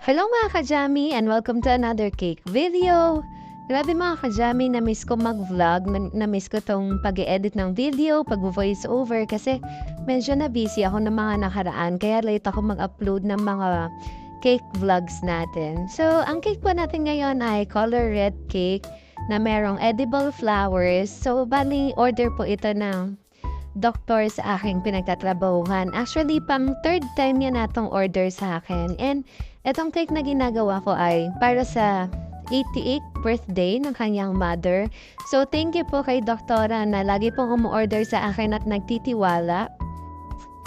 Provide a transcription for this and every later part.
Hello mga ka-Jammy and welcome to another cake video. Grabe mga ka-Jammy, na-miss ko mag-vlog, na-miss ko tong pag-edit ng video, pag-voice over kasi medyo na-busy ako ng mga nakaraan kaya late ako mag-upload ng mga cake vlogs natin. So, ang cake po natin ngayon ay color red cake na merong edible flowers. So, bali order po ito ng doktor sa aking pinagtatrabahuhan. Actually, pang third time niya natong order sa akin. And etong cake na ginagawa ko ay para sa 88th birthday ng kanyang mother. So, thank you po kay doktora na lagi pong umu-order sa akin at nagtitiwala.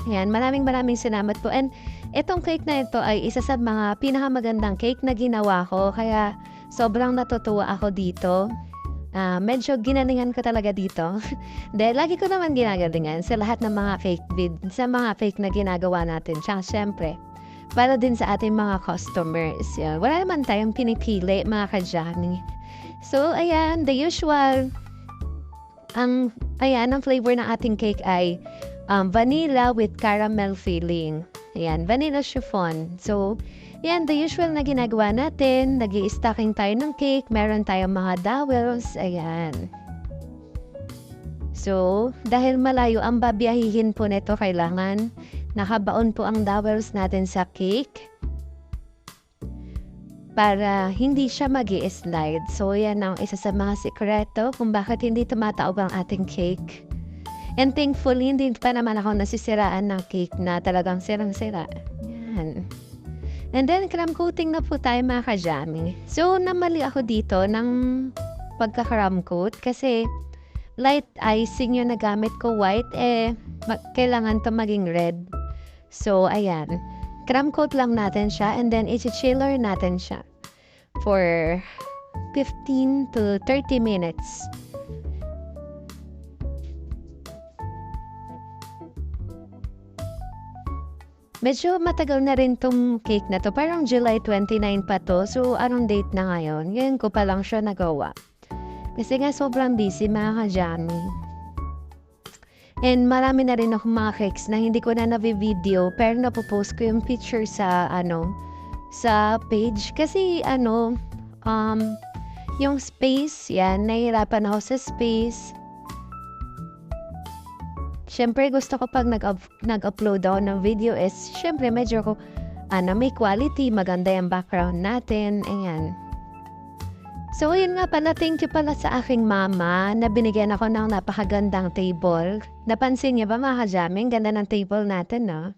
Ayan, maraming salamat po. And etong cake na ito ay isa sa mga pinakamagandang cake na ginawa ko. Kaya sobrang natutuwa ako dito. Medyo ginalingan ko talaga dito. Dahil lagi ko naman ginagalingan sa lahat ng mga sa mga cake na ginagawa natin. Tsaka syempre, para din sa ating mga customers. Yan. Wala naman tayong pinipili, mga ka-Jammy. So, ayan, the usual. Ang flavor ng ating cake ay vanilla with caramel filling. Ayan, vanilla chiffon. So, yan, the usual na ginagawa natin. Nag-i-stocking tayo ng cake. Meron tayong mga dowels. Ayan. So, dahil malayo ang babiyahihin po nito, kailangan nakabaon po ang dowels natin sa cake para hindi siya mag-i-slide. So, yan ang isa sa mga sikreto kung bakit hindi tumataob ang ating cake. And thankfully, hindi pa naman ako nasisiraan ng cake na talagang sirang-sira. Yan. And then, cram coating na po tayo mga ka-Jammy. So, namali ako dito ng pagka-cram coat kasi light icing yung nagamit ko, white, kailangan to maging red. So, ayan. Cram coat lang natin siya and then i-chiller natin siya for 15 to 30 minutes. Medyo matagal na rin tong cake na to. Parang July 29 pa to. So, anong date na ngayon? Ngayon ko pa lang siya nagawa. Kasi nga sobrang busy mga ka-Jammy. And marami na rin ako mga cakes na hindi ko na navi-video. Pero napopost ko yung picture sa, sa page. Kasi, yung space, yan, nahihirapan ako sa space. Siyempre, gusto ko pag nag-upload ako ng video siyempre, medyo ko, may quality, maganda yung background natin, ayan. So, yun nga pala, thank you pala sa aking mama na binigyan ako ng napakagandang table. Napansin niya ba mga ka-Jammy? Ganda ng table natin, no?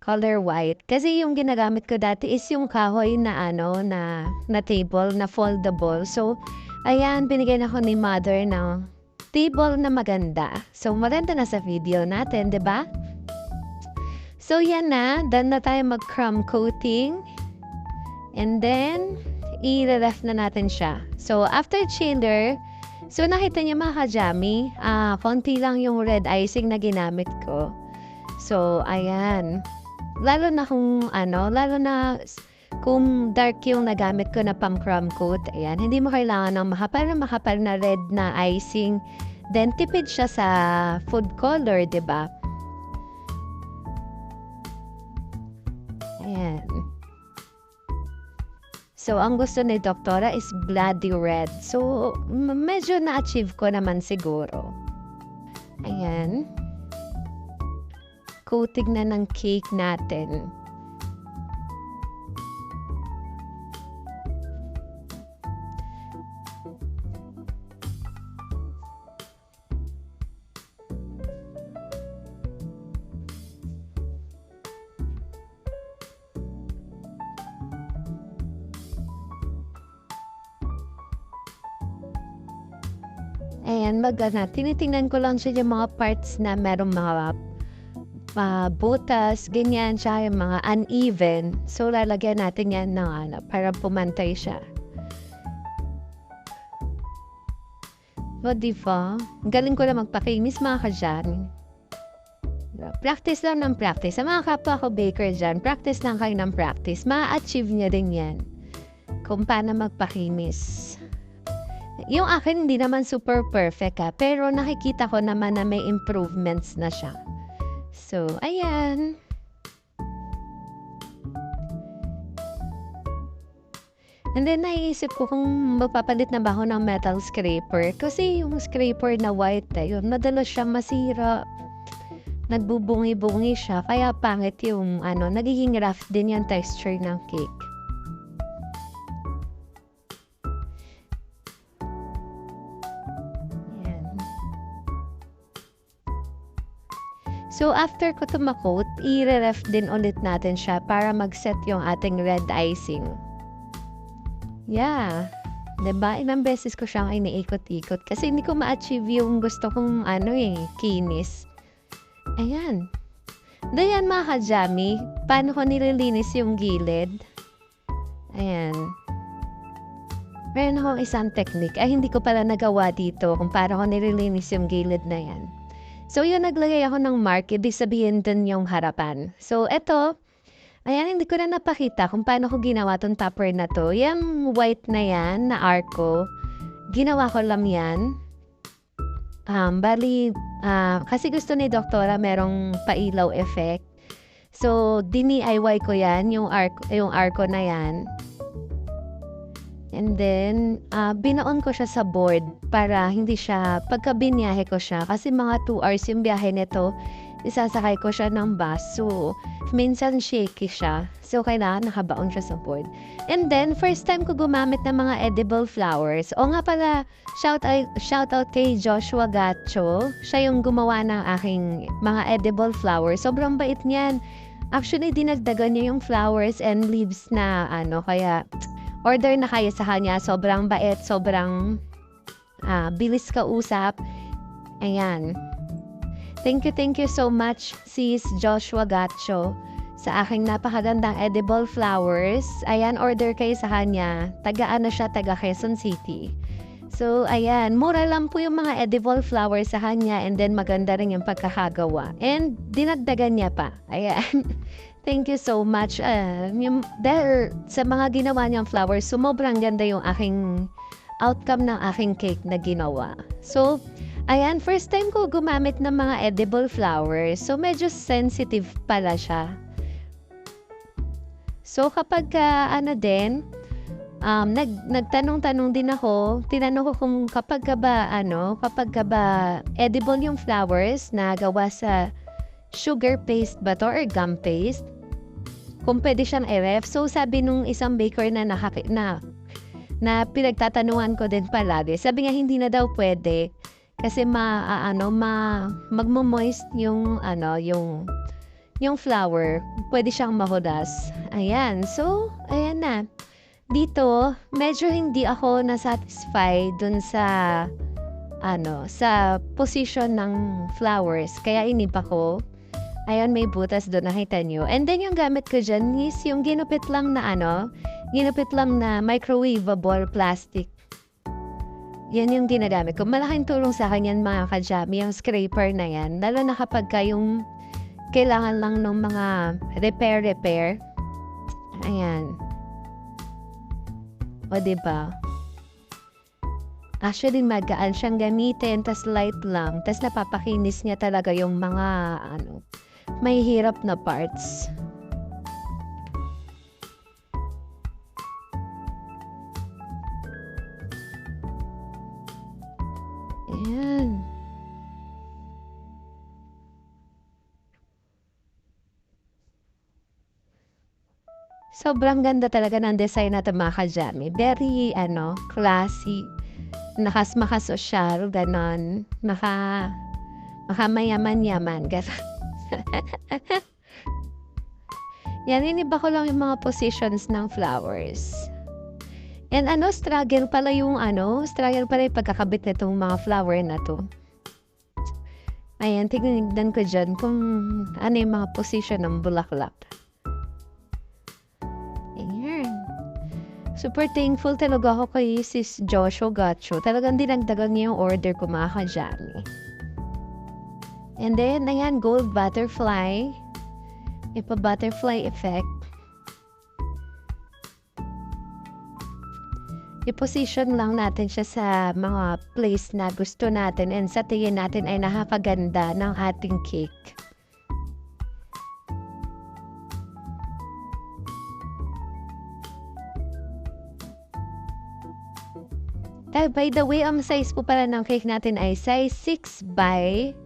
Color white. Kasi yung ginagamit ko dati is yung kahoy na, na table, na foldable. So, ayan, binigyan ako ni mother ng table na maganda. So, maganda na sa video natin, di ba? So, yan na. Done na tayo mag-crumb coating. And then, i-ref na natin siya. So, after chiller, so nakita niyo mga ka-Jammy, konti lang yung red icing na ginamit ko. So, ayan. Lalo na kung dark yung nagamit ko na pang-crumb coat, ayan, hindi mo kailangan ng makapal na red na icing. Then, tipid siya sa food color, diba? Ayan. So, ang gusto ni doktora is bloody red. So, medyo na-achieve ko naman siguro. Ayan. Coating na ng cake natin. Ayan, tinitingnan ko lang siya yung mga parts na merong mga butas, ganyan, siya yung mga uneven. So, lalagyan natin yan ng para pumantay siya. O, diba? Galing ko na magpakinis mga ka-Jammy. Practice lang ng practice. Sa mga kapwa ko baker dyan, practice lang kayo ng practice. Ma-achieve nyo din yan. Kung paano magpakinis. Yung akin hindi naman super perfect pero nakikita ko naman na may improvements na siya. So, ayan. And then naisip ko kung magpapalit na ba ako ng metal scraper. Kasi yung scraper na white, yun, madalas siya masira. Nagbubungi-bungi siya. Kaya pangit yung nagiging rough din yung texture ng cake. So, after ko ito makot, i-ref din ulit natin siya para mag-set yung ating red icing. Yeah. Diba? Ilang beses ko siyang iniikot-ikot kasi hindi ko ma-achieve yung gusto kong kinis. Ayan. Dayan mga kajami, paano ko nililinis yung gilid? Ayan. Meron akong isang technique. Ay, hindi ko pala nagawa dito kung paano ko nililinis yung gilid na yan. So, yun, naglagay ako ng mark. Ibig sabihin dun yung harapan. So, eto. Ayan, hindi ko na napakita kung paano ko ginawa tong topper na to. Yung white na yan, na arco. Ginawa ko lang yan. Kasi gusto ni Doktora merong pailaw effect. So, DIY ko yan, yung arco na yan. And then, binaon ko siya sa board para hindi siya, pagka binyahe ko siya, kasi mga 2 hours yung biyahe nito, isasakay ko siya ng bus. So, minsan shaky siya. So, kailangan nakabaon siya sa board. And then, first time ko gumamit ng mga edible flowers. O nga pala, shout out kay Joshua Gacho. Siya yung gumawa ng aking mga edible flowers. Sobrang bait niyan. Actually, dinagdagan niya yung flowers and leaves na kaya order na kayo sa kanya. Sobrang bait, sobrang bilis kausap. Ayan. Thank you so much, sis Joshua Gacho, sa aking napakagandang edible flowers. Ayan, order kayo sa kanya. Taga Quezon City. So, ayan, mura lang po yung mga edible flowers sa kanya and then maganda rin yung pagkakagawa. And dinagdagan niya pa. Ayan. Thank you so much. Dahil sa mga ginawa niyang flowers, sobrang ganda yung aking outcome ng aking cake na ginawa. So, ayan, first time ko gumamit ng mga edible flowers. So, medyo sensitive pala siya. So, kapag nagtanong-tanong din ako, tinanong ko kung kapag ba edible yung flowers na gawa sa sugar paste ba to or gum paste, kung pwede siyang i-ref. So, sabi nung isang baker na pinagtatanungan ko din palagi, sabi nga hindi na daw pwede kasi magmo-moist yung flour, pwede siyang mahudas. Ayan. So, ayan na. Dito, medyo hindi ako na-satisfy dun sa position ng flowers. Kaya inipa ko. Ayan, may butas doon, nakita nyo. And then, yung gamit ko dyan is yung ginupit lang na microwavable plastic. Yan yung ginagamit ko. Malaking tulong sa akin yan, mga kajami, yung scraper na yan. Lalo na kapag yung kailangan lang ng mga repair. Ayan. O, diba? Actually, magaan siyang gamitin, tas light lang. Tas napapakinis niya talaga yung mga, may hirap na parts. Ayan. Sobrang ganda talaga ng design na ito, mga kajami. Very, classy. Makasosyal, ganon. Makamayaman-yaman, ganon. Yan, iniba ko lang yung mga positions ng flowers. And struggle pala yung pagkakabit nitong mga flower na to. Ayan, tignan ko dyan kung ano yung mga position ng bulaklak. Ayan. Super thankful talaga ako kay sis Joshua Gacho. Talagang dinagdagan niya yung order ko, mga kajami. And then, ayan, gold butterfly. Ipa-butterfly effect. I-position lang natin siya sa mga place na gusto natin and sa tingin natin ay nakakaganda ng ating cake. By the way, ang size po pala ng cake natin ay size 6 by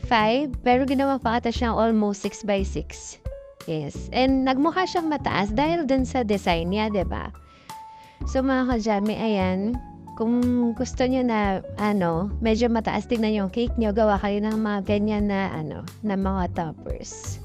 5. Pero ginawa pa ata siyang almost 6 by 6. Yes. And nagmukha siyang mataas dahil dun sa design niya, diba? So mga ka-Jammy, ayan. Kung gusto niyo na, medyo mataas tingnan yung cake niyo, gawa kayo ng mga ganyan na, na mga toppers.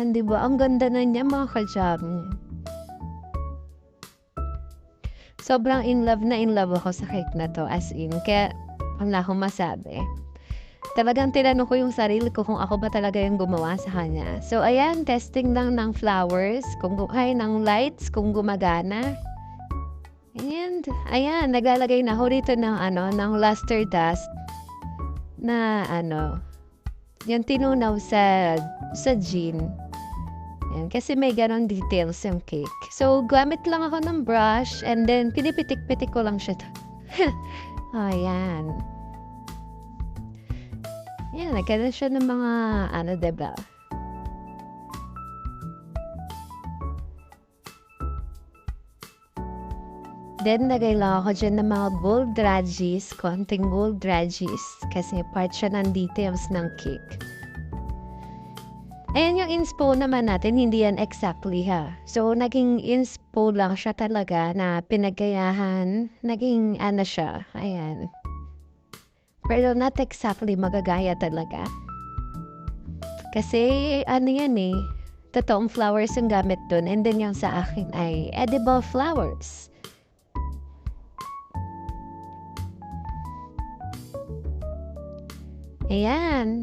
Hindi ba? Ang ganda na niya mga ka-Jammy. Sobrang in love ako sa cake na to. As in, kaya wala akong masabi. Talagang tinanong ko yung sarili ko kung ako ba talaga yung gumawa sa kanya. So, ayan, testing lang ng flowers, ng lights, kung gumagana. And, ayan, naglalagay na ako dito ng luster dust na, yung tinunaw sa gin. Yan, kasi may ganon details yung cake. So, gamit lang ako ng brush and then pinipitik-pitik ko lang siya. Ayan. Yan, nagkaroon siya ng mga, diba? Then, lagay lang ako dyan ng mga gold radgies, konting gold radgies, kasi part siya ng details ng cake. Ayan yung inspo naman natin, hindi yan exactly ha. So, naging inspo lang siya talaga na pinagayahan. Naging siya. Ayan. Pero not exactly magagaya talaga. Kasi, yan eh. Totoong flowers yung gamit dun. And then yung sa akin ay edible flowers. Ayan.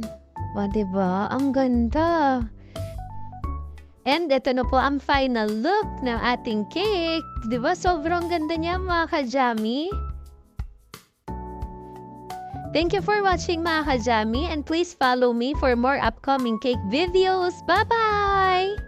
O, diba? Ang ganda. And ito na po ang final look ng ating cake. Diba? Sobrang ganda niya mga ka-Jammy. Thank you for watching mga ka-Jammy. And please follow me for more upcoming cake videos. Bye-bye!